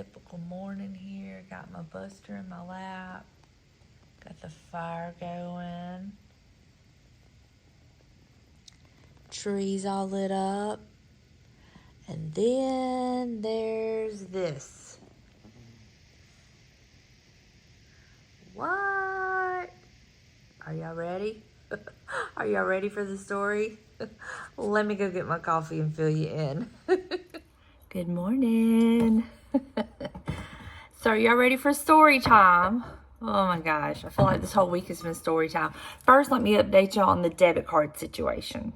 typical morning here. Got my buster in my lap. Got the fire going. Trees all lit up. And then there's this. What? Are y'all ready? Are y'all ready for the story? Let me go get my coffee and fill you in. Good morning. So are y'all ready for story time? Oh my gosh, I feel like this whole week has been story time. First, let me update y'all on the debit card situation.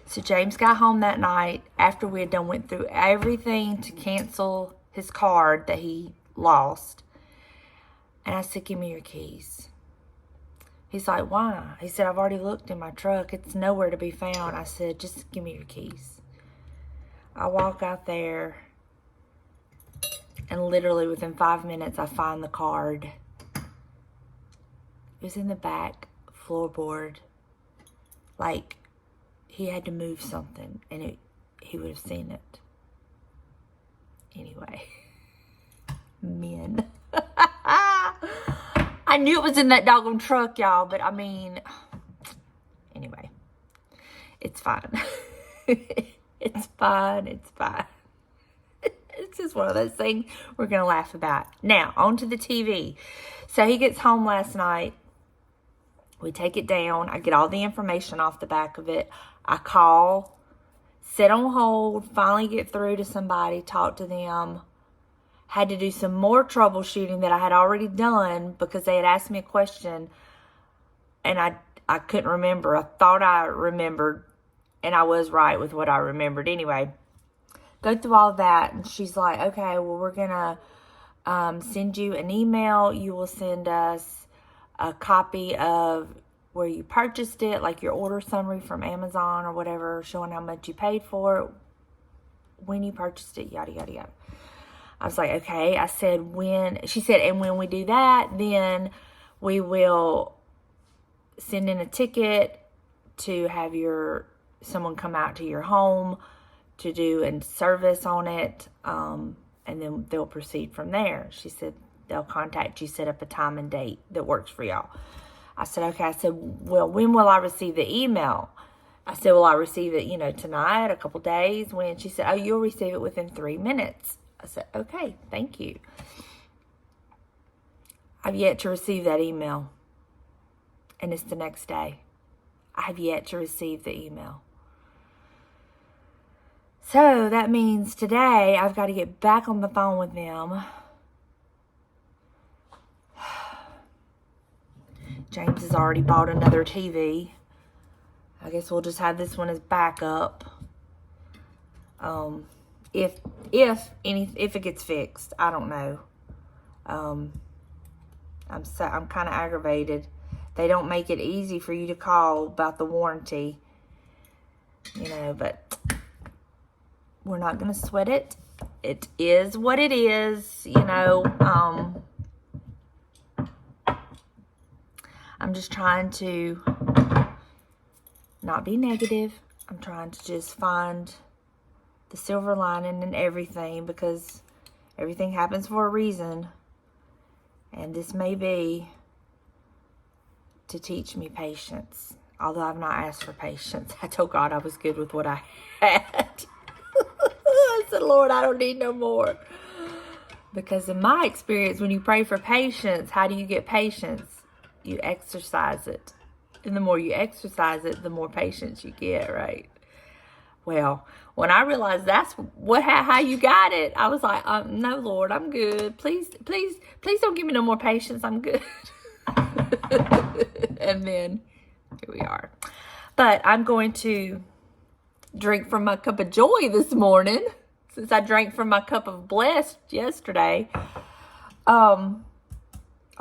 So James got home that night after we had went through everything to cancel his card that he lost. And I said, give me your keys. He's like, why? He said, I've already looked in my truck. It's nowhere to be found. I said, just give me your keys. I walk out there, and literally within 5 minutes, I find the card. It was in the back floorboard. Like, he had to move something, and he would have seen it. Anyway. Men. I knew it was in that doggone truck, y'all, but I mean, anyway, it's fine. It's fine. It's fine. It's just one of those things we're going to laugh about. Now, on to the TV. So he gets home last night. We take it down. I get all the information off the back of it. I call, sit on hold, finally get through to somebody, talk to them. Had to do some more troubleshooting that I had already done because they had asked me a question and I couldn't remember. I thought I remembered and I was right with what I remembered. Anyway, go through all that and she's like, okay, well, we're going to send you an email. You will send us a copy of where you purchased it, like your order summary from Amazon or whatever, showing how much you paid for it, when you purchased it, yada, yada, yada. I was like, okay. I said, she said, and when we do that, then we will send in a ticket to have someone come out to your home to do a service on it. And then they'll proceed from there. She said, they'll contact you, set up a time and date that works for y'all. I said, okay. I said, well, when will I receive the email? I said, will I receive it, tonight, a couple days? When? She said, oh, you'll receive it within 3 minutes. I said, okay, thank you. I've yet to receive that email. And it's the next day. I have yet to receive the email. So that means today I've got to get back on the phone with them. James has already bought another TV. I guess we'll just have this one as backup. If it gets fixed, I don't know. I'm kind of aggravated. They don't make it easy for you to call about the warranty, but we're not going to sweat it. It is what it is, I'm just trying to not be negative. I'm trying to just find the silver lining in everything because everything happens for a reason. And this may be to teach me patience. Although I've not asked for patience. I told God I was good with what I had. I said, Lord, I don't need no more. Because in my experience, when you pray for patience, how do you get patience? You exercise it. And the more you exercise it, the more patience you get, right? Well, when I realized that's how you got it, I was like, no, Lord, I'm good. Please don't give me no more patience. I'm good. And then here we are. But I'm going to drink from my cup of joy this morning since I drank from my cup of blessed yesterday. Or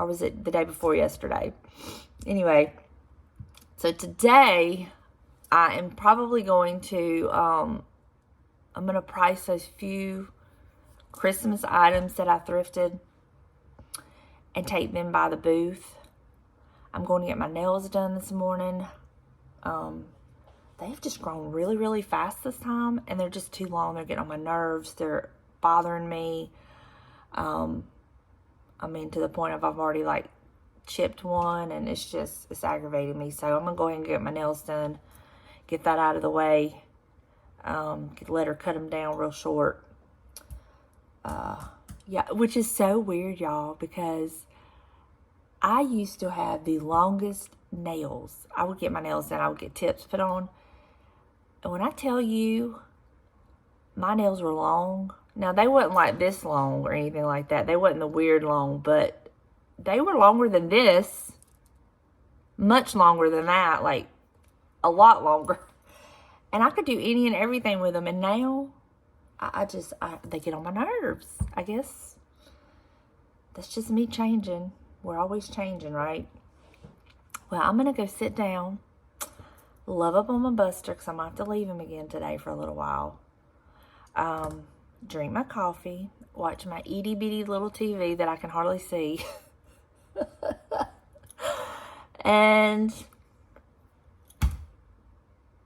was it the day before yesterday? Anyway, so today I am probably going to, I'm going to price those few Christmas items that I thrifted and take them by the booth. I'm going to get my nails done this morning. They've just grown really, really fast this time, and they're just too long. They're getting on my nerves. They're bothering me. I mean, to the point of I've already like chipped one, and it's aggravating me. So I'm gonna go ahead and get my nails done, get that out of the way. Let her cut them down real short. Yeah, which is so weird, y'all, because I used to have the longest nails. I would get my nails done, I would get tips put on, and when I tell you my nails were long, now they wasn't like this long or anything like that. They wasn't the weird long, but they were longer than this, much longer than that, like a lot longer. And I could do any and everything with them. And now, they get on my nerves, I guess. That's just me changing. We're always changing, right? Well, I'm going to go sit down, love up on my Buster, because I'm going to have to leave him again today for a little while. Drink my coffee, watch my itty bitty little TV that I can hardly see. And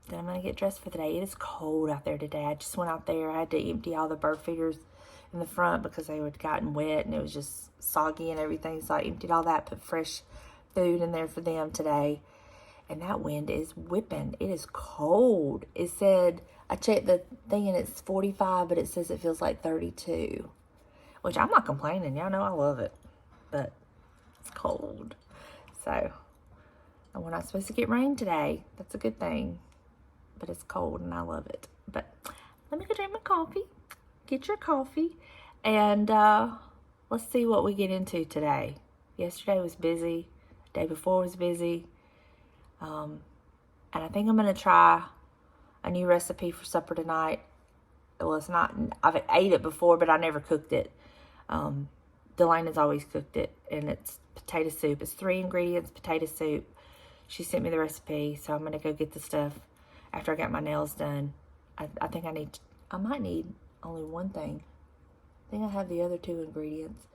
then I'm going to get dressed for the day. It is cold out there today. I just went out there. I had to empty all the bird feeders in the front because they had gotten wet and it was just soggy and everything. So I emptied all that, put fresh food in there for them today. And that wind is whipping. It is cold. It said, I checked the thing and it's 45, but it says it feels like 32. Which I'm not complaining. Y'all know I love it. But it's cold. So, and we're not supposed to get rain today. That's a good thing. But it's cold and I love it. But let me go drink my coffee. Get your coffee. And let's see what we get into today. Yesterday was busy. The day before was busy. And I think I'm going to try a new recipe for supper tonight. Well, it's not, I've ate it before, but I never cooked it. Delana's always cooked it, and it's potato soup. It's 3 ingredients, potato soup. She sent me the recipe, so I'm going to go get the stuff after I got my nails done. I think I might need only one thing. I think I have the other 2 ingredients.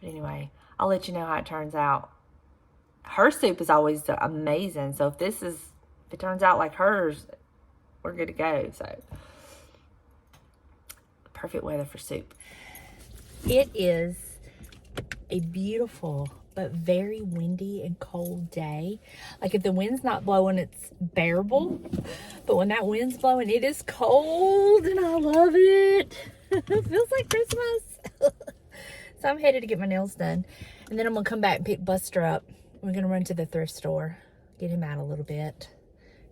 But anyway, I'll let you know how it turns out. Her soup is always amazing, so if it turns out like hers, we're good to go. So, perfect weather for soup. It is a beautiful but very windy and cold day. Like if the wind's not blowing, it's bearable. But when that wind's blowing, it is cold and I love it. It feels like Christmas. So I'm headed to get my nails done. And then I'm going to come back and pick Buster up. We're going to run to the thrift store, get him out a little bit.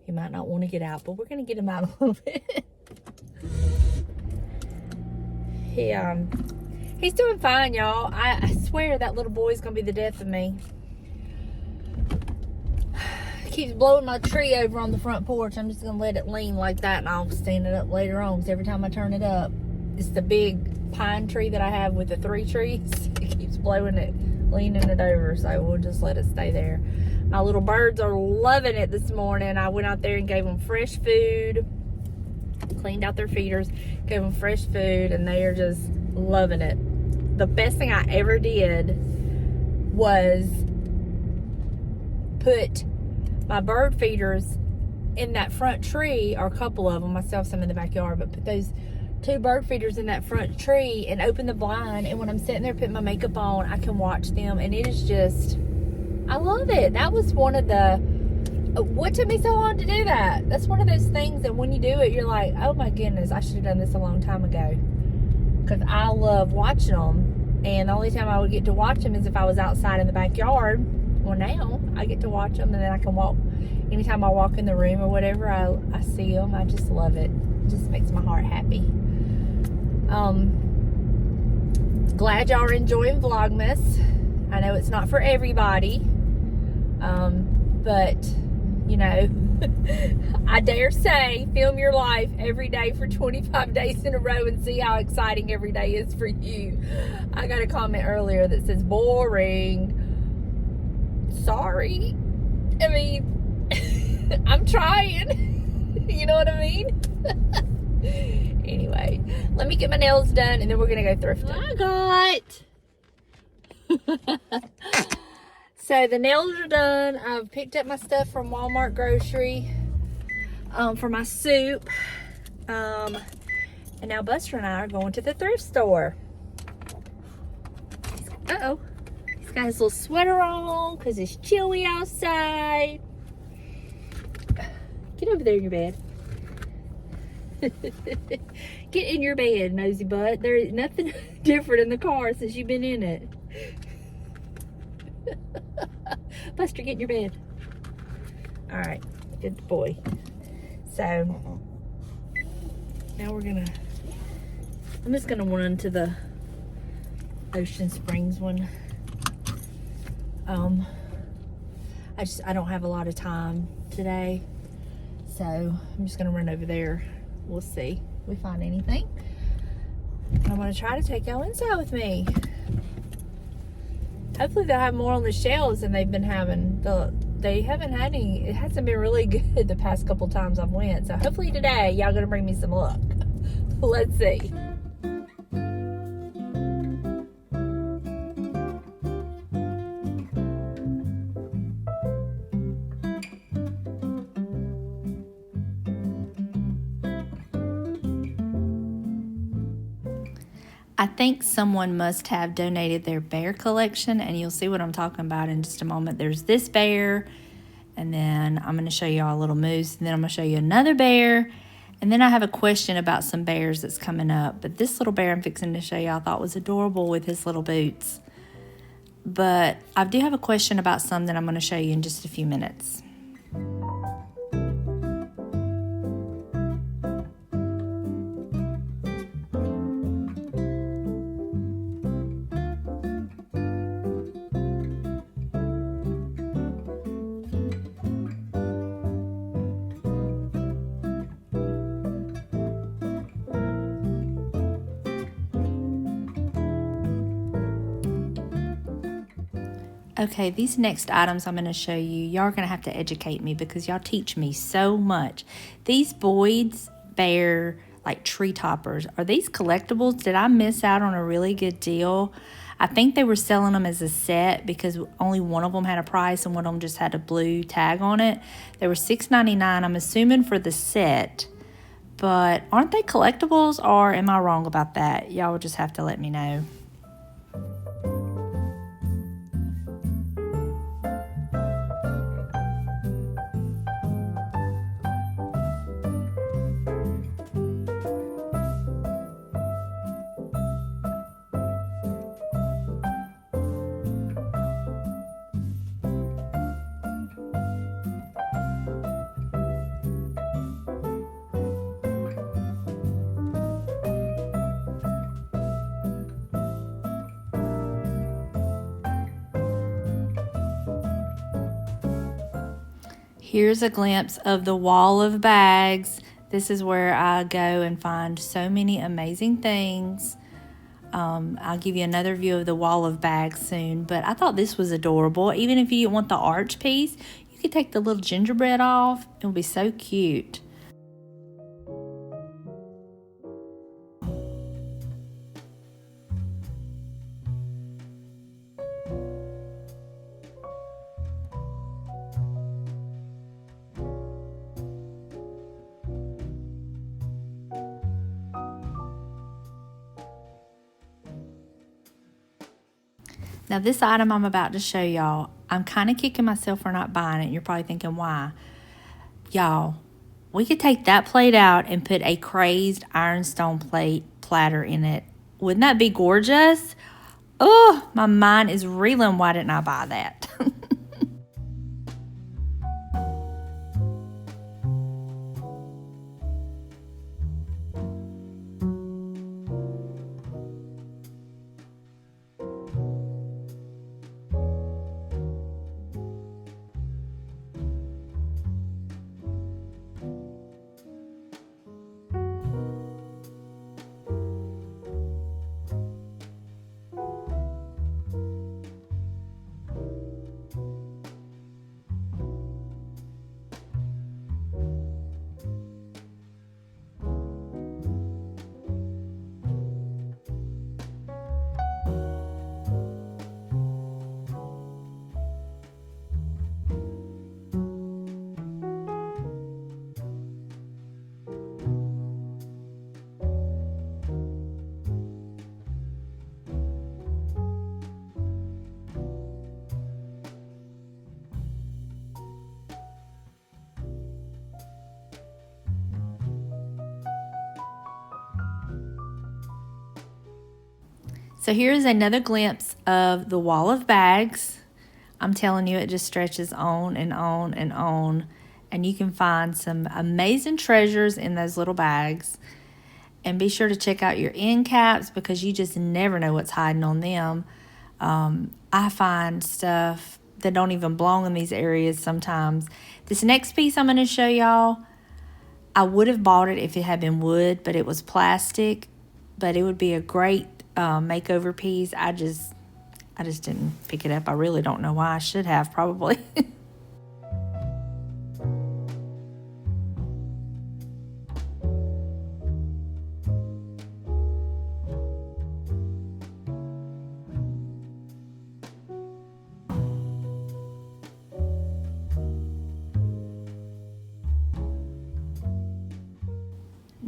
He might not want to get out, but we're going to get him out a little bit. He's doing fine, y'all. I swear that little boy's going to be the death of me. He keeps blowing my tree over on the front porch. I'm just going to let it lean like that, and I'll stand it up later on, because every time I turn it up, it's the big pine tree that I have with the 3 trees. It keeps blowing it, leaning it over, so we'll just let it stay there. My little birds are loving it this morning. I went out there and gave them fresh food, cleaned out their feeders, gave them fresh food, and they are just loving it. The best thing I ever did was put my bird feeders in that front tree, or a couple of them. I still have some in the backyard, but put those 2 bird feeders in that front tree and open the blind, and when I'm sitting there putting my makeup on, I can watch them, and it is just, I love it. That was one of the, what took me so long to do that? That's one of those things that when you do it, you're like, oh my goodness, I should have done this a long time ago. Because I love watching them. And the only time I would get to watch them is if I was outside in the backyard. Well, now I get to watch them, and then I can walk. Anytime I walk in the room or whatever, I see them. I just love it. It just makes my heart happy. Glad y'all are enjoying Vlogmas. I know it's not for everybody. But, you know, I dare say, film your life every day for 25 days in a row and see how exciting every day is for you. I got a comment earlier that says, boring. Sorry. I mean, I'm trying. You know what I mean? Anyway, let me get my nails done and then we're going to go thrifting. So the nails are done. I've picked up my stuff from Walmart grocery for my soup. And now Buster and I are going to the thrift store. Uh-oh. He's got his little sweater on because it's chilly outside. Get over there in your bed. Get in your bed, nosy butt. There's nothing different in the car since you've been in it. Buster, get in your bed. All right, good boy. So now I'm just gonna run to the Ocean Springs one. I don't have a lot of time today, so I'm just gonna run over there. We'll see if we find anything. I'm gonna try to take y'all inside with me. Hopefully they'll have more on the shelves than they've been having. They haven't had any. It hasn't been really good the past couple times I've went. So hopefully today y'all gonna bring me some luck. Let's see. I think someone must have donated their bear collection, and you'll see what I'm talking about in just a moment. There's this bear, and then I'm going to show you all a little moose, and then I'm going to show you another bear, and then I have a question about some bears that's coming up. But this little bear I'm fixing to show you I thought was adorable with his little boots. But I do have a question about some that I'm going to show you in just a few minutes. Okay, these next items I'm going to show you, y'all are going to have to educate me because y'all teach me so much. These Boyd's Bear, like tree toppers, are these collectibles? Did I miss out on a really good deal? I think they were selling them as a set because only one of them had a price and one of them just had a blue tag on it. They were $6.99, I'm assuming for the set. But aren't they collectibles, or am I wrong about that? Y'all will just have to let me know. Here's a glimpse of the wall of bags. This is where I go and find so many amazing things. I'll give you another view of the wall of bags soon, but I thought this was adorable. Even if you didn't want the arch piece, you could take the little gingerbread off. It would be so cute. Now this item I'm about to show y'all, I'm kind of kicking myself for not buying it. You're probably thinking, why? Y'all, we could take that plate out and put a crazed ironstone platter in it. Wouldn't that be gorgeous? Oh, my mind is reeling. Why didn't I buy that? So here's another glimpse of the wall of bags. I'm telling you, it just stretches on and on and on. And you can find some amazing treasures in those little bags. And be sure to check out your end caps because you just never know what's hiding on them. I find stuff that don't even belong in these areas sometimes. This next piece I'm going to show y'all, I would have bought it if it had been wood, but it was plastic. But it would be a great makeover piece. I just didn't pick it up. I really don't know why. I should have probably.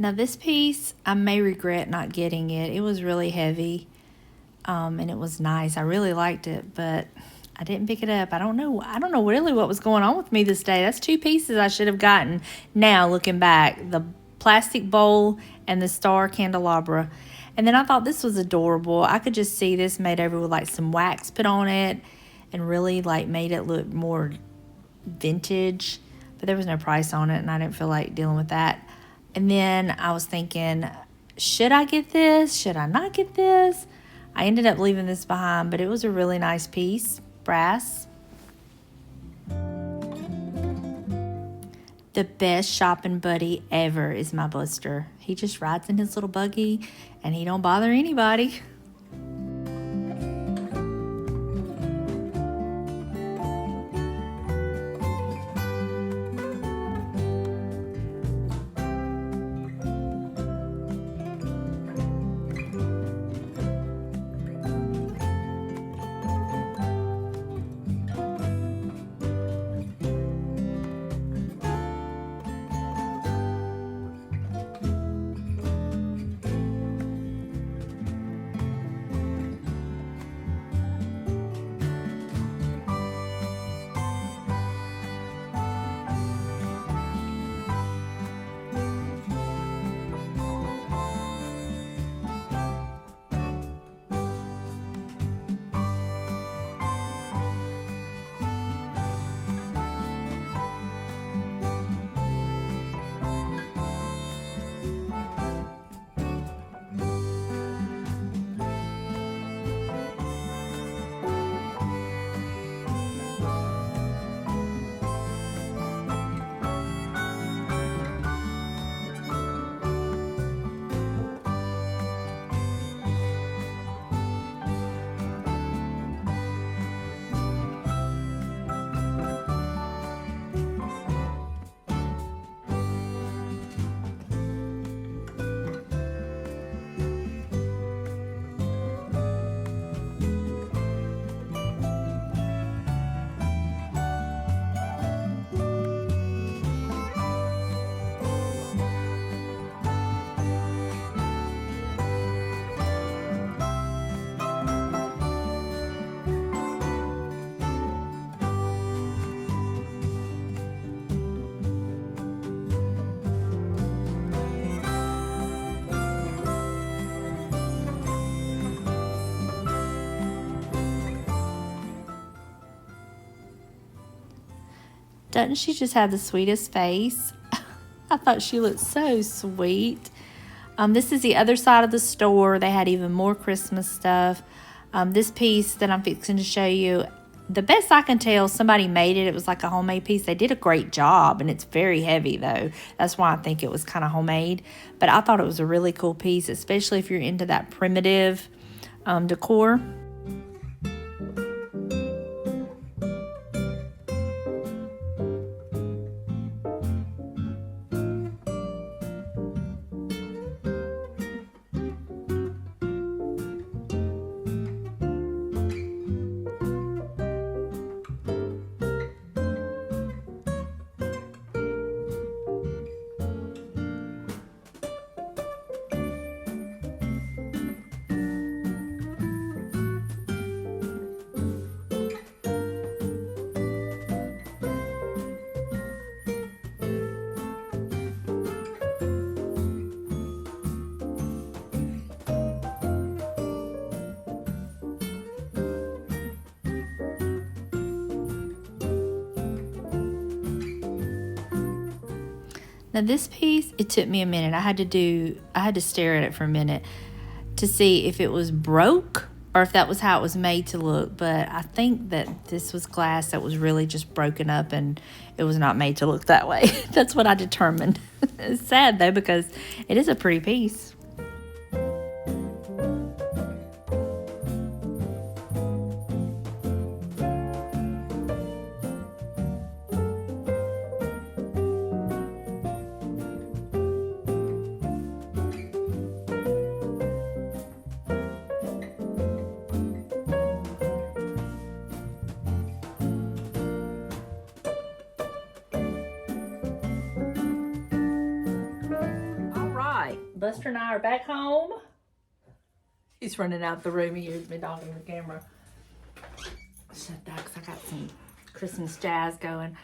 Now this piece, I may regret not getting it. It was really heavy, and it was nice. I really liked it, but I didn't pick it up. I don't know really what was going on with me this day. That's 2 pieces I should have gotten. Now looking back, the plastic bowl and the star candelabra. And then I thought this was adorable. I could just see this made over with like some wax put on it and really like made it look more vintage. But there was no price on it, and I didn't feel like dealing with that. And then I was thinking, should I get this? Should I not get this? I ended up leaving this behind, but it was a really nice piece. Brass. The best shopping buddy ever is my Buster. He just rides in his little buggy, and he don't bother anybody. Doesn't she just have the sweetest face? I thought she looked so sweet. This is the other side of the store. They had even more Christmas stuff. This piece that I'm fixing to show you, the best I can tell, somebody made it. It was like a homemade piece. They did a great job, and it's very heavy, though. That's why I think it was kind of homemade. But I thought it was a really cool piece, especially if you're into that primitive decor. Now this piece, it took me a minute. I had to stare at it for a minute to see if it was broke or if that was how it was made to look. But I think that this was glass that was really just broken up and it was not made to look that way. That's what I determined. It's sad though because it is a pretty piece. Buster and I are back home. He's running out the room. He hears me talking to the camera. Shut that because I got some Christmas jazz going.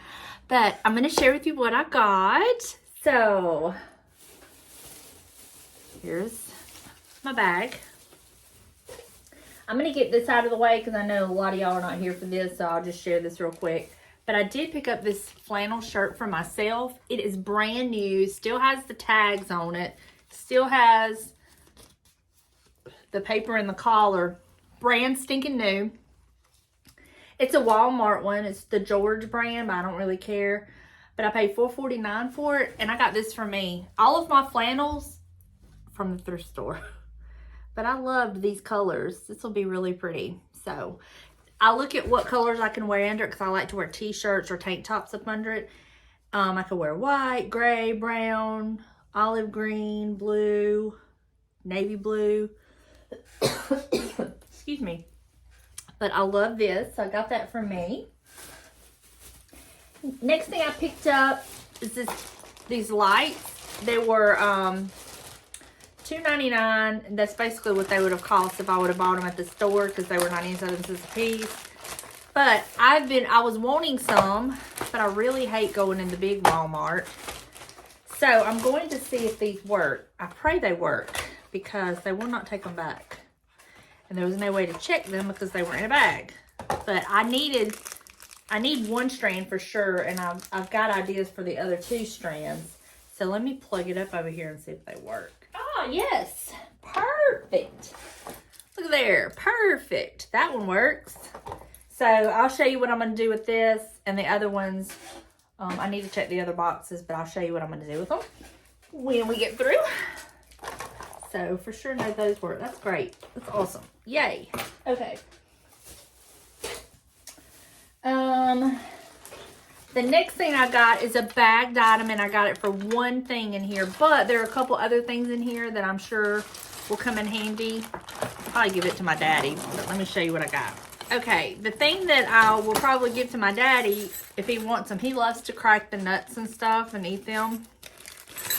But I'm going to share with you what I got. So, here's my bag. I'm going to get this out of the way because I know a lot of y'all are not here for this. So, I'll just share this real quick. But I did pick up this flannel shirt for myself. It is brand new. Still has the tags on it. Still has the paper and the collar. Brand stinking new. It's a Walmart one. It's the George brand, but I don't really care. But I paid $4.49 for it, and I got this for me. All of my flannels from the thrift store. But I loved these colors. This will be really pretty. So I look at what colors I can wear under it because I like to wear t-shirts or tank tops up under it. I could wear white, gray, brown, olive green, blue, navy blue. Excuse me. But I love this. So I got that for me. Next thing I picked up is these lights. They were $2.99. That's basically what they would have cost if I would have bought them at the store because they were 97 cents a piece. But I was wanting some, but I really hate going in the big Walmart. So I'm going to see if these work. I pray they work because they will not take them back. And there was no way to check them because they were in a bag. But I need one strand for sure, and I've got ideas for the other 2 strands. So let me plug it up over here and see if they work. Oh, yes. Perfect. Look there. Perfect. That one works. So I'll show you what I'm going to do with this and the other ones. I need to check the other boxes, but I'll show you what I'm going to do with them when we get through. So for sure know those work. That's great. That's awesome. Yay. Okay. The next thing I got is a bagged item, and I got it for one thing in here, but there are a couple other things in here that I'm sure will come in handy. I'll probably give it to my daddy, but let me show you what I got. Okay, the thing that I will probably give to my daddy if he wants them, he loves to crack the nuts and stuff and eat them.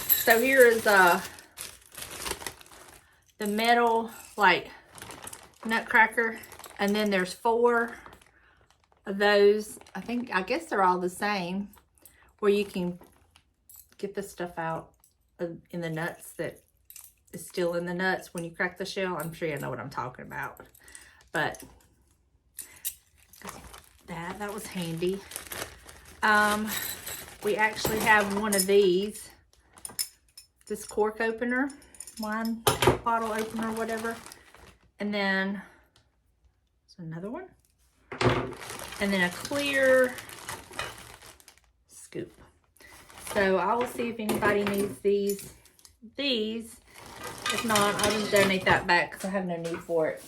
So here is the metal, like, nutcracker, and then there's 4 of those. I guess they're all the same, where you can get the stuff out in the nuts that is still in the nuts when you crack the shell. I'm sure you know what I'm talking about. But that was handy. We actually have one of these, this cork opener, wine bottle opener, whatever. And then there's another one. And then a clear scoop. So I will see if anybody needs these. If not, I'll just donate that back because I have no need for it.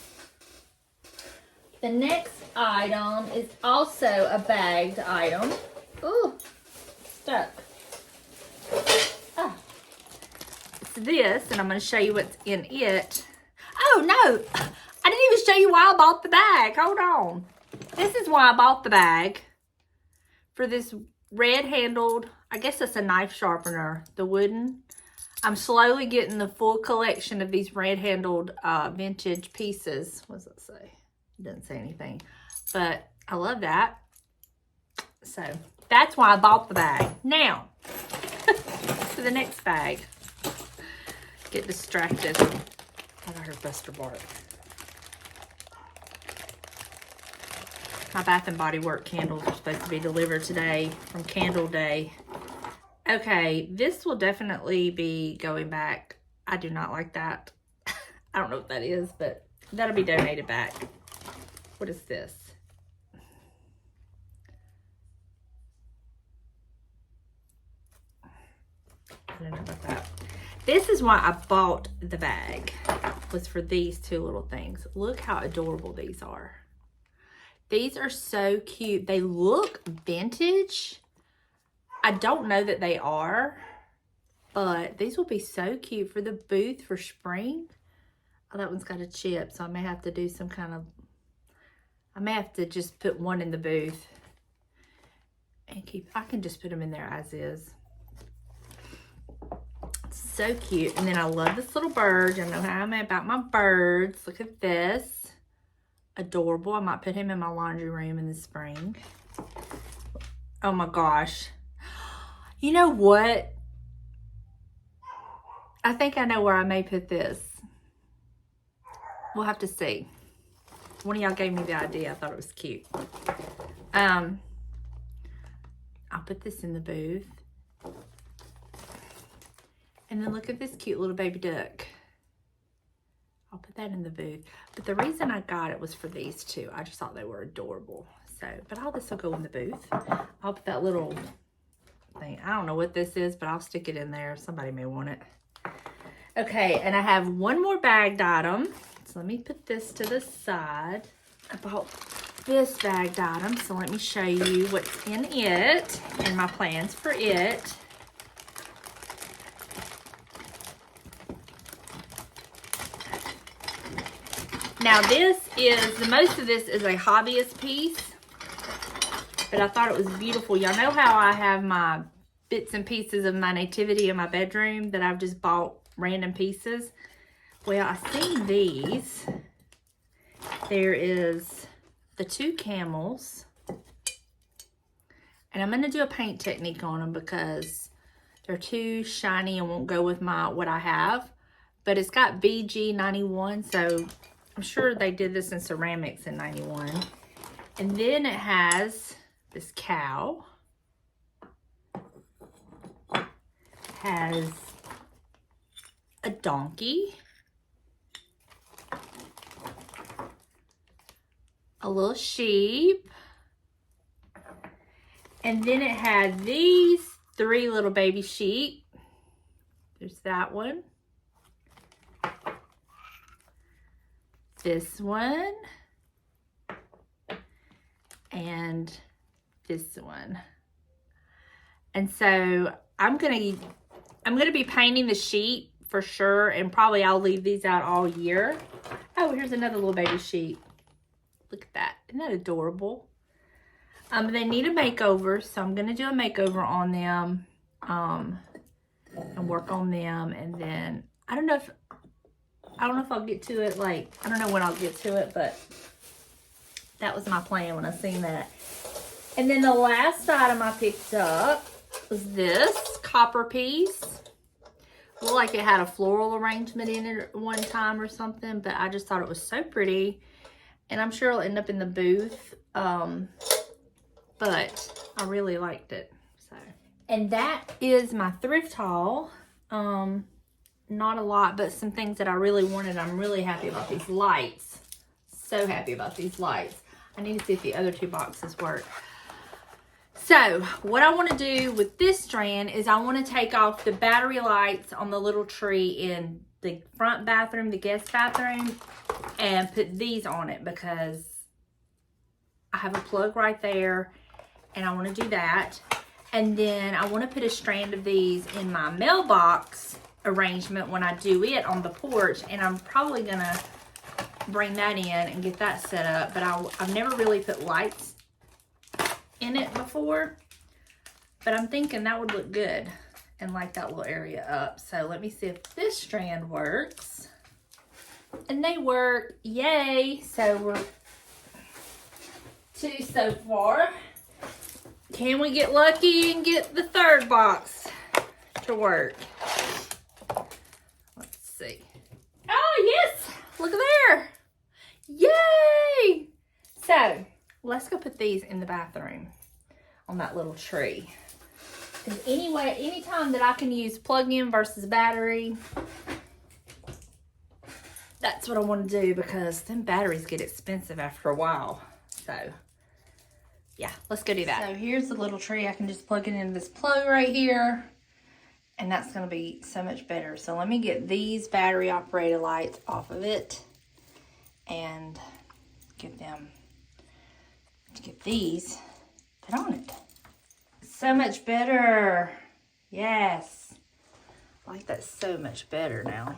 The next item is also a bagged item. Ooh, stuck. Oh. It's this, and I'm going to show you what's in it. Oh, no. I didn't even show you why I bought the bag. Hold on. This is why I bought the bag. For this red-handled, I guess that's a knife sharpener, the wooden. I'm slowly getting the full collection of these red-handled vintage pieces. What does it say? It doesn't say anything. But I love that. So that's why I bought the bag. Now, to the next bag. Get distracted. I heard Buster bark. My Bath and Body Works candles are supposed to be delivered today from Candle Day. Okay, this will definitely be going back. I do not like that. I don't know what that is, but that'll be donated back. What is this? I don't know about that. This is why I bought the bag, was for these two little things. Look how adorable these are. These are so cute. They look vintage. I don't know that they are, but these will be so cute for the booth for spring. Oh, that one's got a chip, so I may have to do some kind of, I may have to just put one in the booth and keep, I can just put them in there as is. So cute. And then I love this little bird. You know how I'm about my birds. Look at this. Adorable. I might put him in my laundry room in the spring. Oh my gosh. You know what? I think I know where I may put this. We'll have to see. One of y'all gave me the idea. I thought it was cute. I'll put this in the booth. And then look at this cute little baby duck. I'll put that in the booth. But the reason I got it was for these two. I just thought they were adorable. So, but all this will go in the booth. I'll put that little thing. I don't know what this is, but I'll stick it in there. Somebody may want it. Okay, and I have one more bagged item. So let me put this to the side. I bought this bagged item. So let me show you what's in it and my plans for it. Now most of this is a hobbyist piece, but I thought it was beautiful. Y'all know how I have my bits and pieces of my nativity in my bedroom that I've just bought random pieces? Well, I seen these. There is the two camels, and I'm going to do a paint technique on them because they're too shiny and won't go with what I have, but it's got BG91, so I'm sure they did this in ceramics in 91. And then it has this cow. Has a donkey. A little sheep. And then it had these three little baby sheep. There's that one. This one, and this one. And so I'm gonna be painting the sheep for sure, and probably I'll leave these out all year. Oh, here's another little baby sheep. Look at that. Isn't that adorable? They need a makeover, so I'm gonna do a makeover on them, and work on them, and then I don't know if I'll get to it, like, I don't know when I'll get to it, but that was my plan when I seen that. And then the last item I picked up was this copper piece. Looked like it had a floral arrangement in it at one time or something, but I just thought it was so pretty. And I'm sure it'll end up in the booth, but I really liked it. So, and that is my thrift haul. Not a lot, but some things that I really wanted. I'm really happy about these lights. So happy about these lights. I need to see if the other two boxes work. So what I want to do with this strand is I want to take off the battery lights on the little tree in the front bathroom, the guest bathroom, and put these on it because I have a plug right there and I want to do that. And then I want to put a strand of these in my mailbox arrangement when I do it on the porch, and I'm probably gonna bring that in and get that set up, but I've never really put lights in it before, but I'm thinking that would look good and light that little area up. So let me see if this strand works, and they work. Yay! So we're 2 so far. Can we get lucky and get the third box to work? See. Oh, yes! Look there! Yay! So, let's go put these in the bathroom on that little tree. Because anyway, anytime that I can use plug-in versus battery, that's what I want to do, because then batteries get expensive after a while. So yeah, let's go do that. So here's the little tree. I can just plug it into this plug right here, and that's going to be so much better. So let me get these battery operated lights off of it and get these put on it. So much better. Yes, I like that so much better now.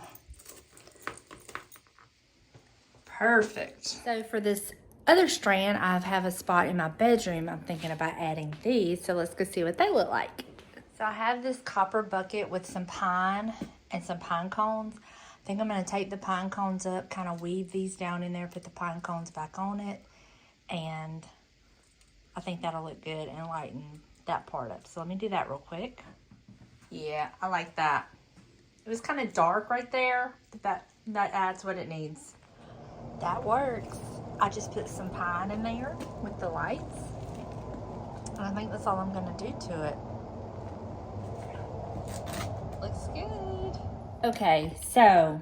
Perfect. So for this other strand, I have a spot in my bedroom. I'm thinking about adding these, so let's go see what they look like. So I have this copper bucket with some pine and some pine cones. I think I'm going to take the pine cones up, kind of weave these down in there, put the pine cones back on it, and I think that'll look good and lighten that part up. So let me do that real quick. Yeah, I like that. It was kind of dark right there, but that adds what it needs. That works. I just put some pine in there with the lights. And I think that's all I'm going to do to it. Looks good. Okay, so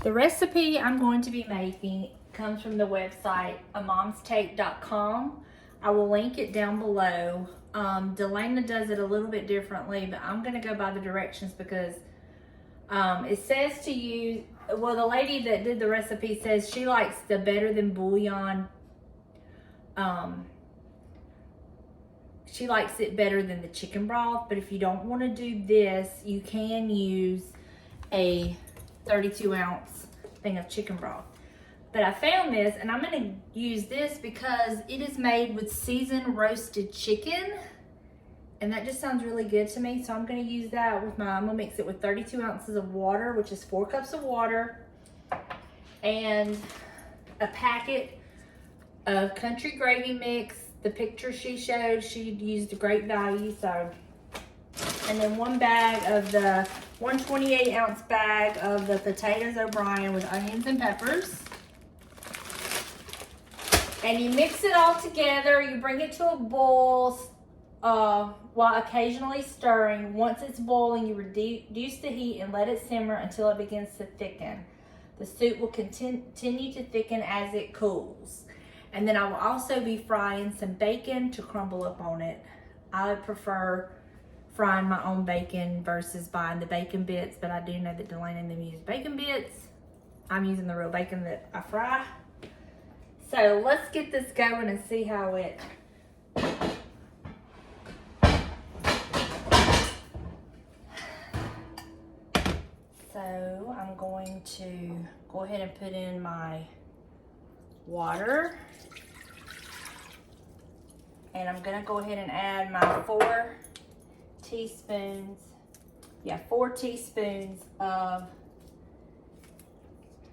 the recipe I'm going to be making comes from the website amomstake.com. I will link it down below. Delana does it a little bit differently, but I'm going to go by the directions because it says to use, well, the lady that did the recipe says she likes the better than bouillon. She likes it better than the chicken broth, but if you don't want to do this, you can use a 32-ounce thing of chicken broth. But I found this, and I'm going to use this because it is made with seasoned roasted chicken. And that just sounds really good to me. So I'm going to use that with I'm going to mix it with 32 ounces of water, which is 4 cups of water, and a packet of country gravy mix. The picture she showed, she used a great value. So, and then 1 bag of the 128-ounce bag of the potatoes O'Brien with onions and peppers. And you mix it all together. You bring it to a boil, while occasionally stirring. Once it's boiling, you reduce the heat and let it simmer until it begins to thicken. The soup will continue to thicken as it cools. And then I will also be frying some bacon to crumble up on it. I prefer frying my own bacon versus buying the bacon bits, but I do know that Delana and them use bacon bits. I'm using the real bacon that I fry. So let's get this going and see how it So I'm going to go ahead and put in my water. And I'm going to go ahead and add my 4 teaspoons of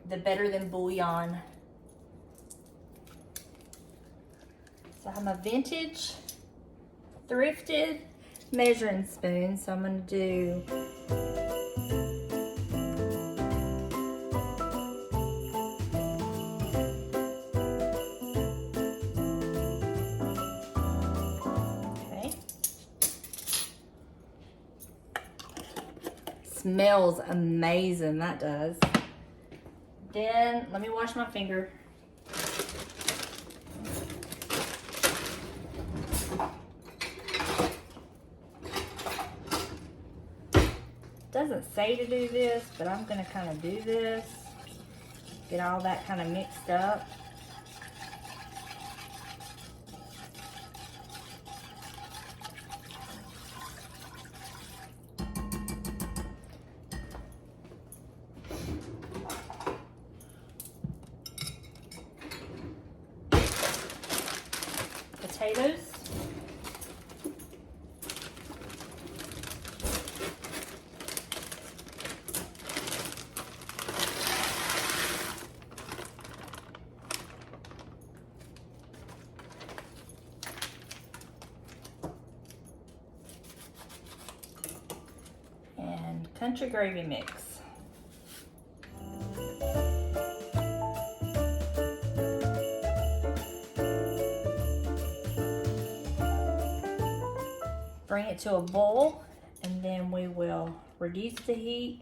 the better than bouillon. So I have my vintage thrifted measuring spoon. So I'm going to do smells amazing, that does. Then let me wash my finger. Doesn't say to do this, but I'm gonna kind of do this. Get all that kind of mixed up. Potatoes. And country gravy mix. bring it to a boil, and then we will reduce the heat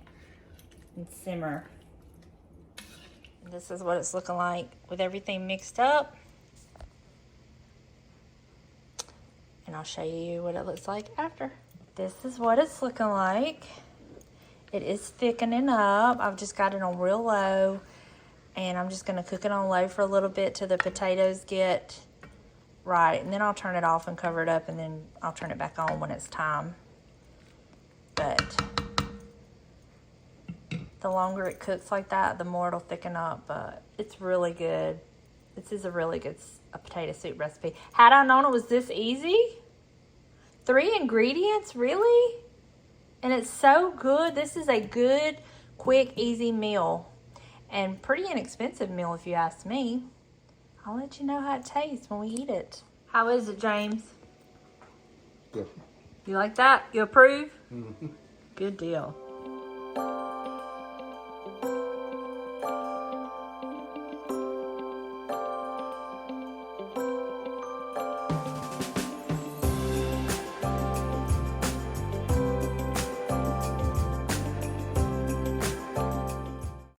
and simmer. And this is what it's looking like with everything mixed up. And I'll show you what it looks like after. This is what it's looking like. It is thickening up. I've just got it on real low, and I'm just gonna cook it on low for a little bit till the potatoes get right, and then I'll turn it off and cover it up, and then I'll turn it back on when it's time. But the longer it cooks like that, the more it'll thicken up, but it's really good. This is a really good potato soup recipe. Had I known it was this easy, 3 ingredients, really? And it's so good. This is a good, quick, easy meal. And pretty inexpensive meal if you ask me. I'll let you know how it tastes when we eat it. How is it, James? Good. You like that? You approve? Mm-hmm. Good deal.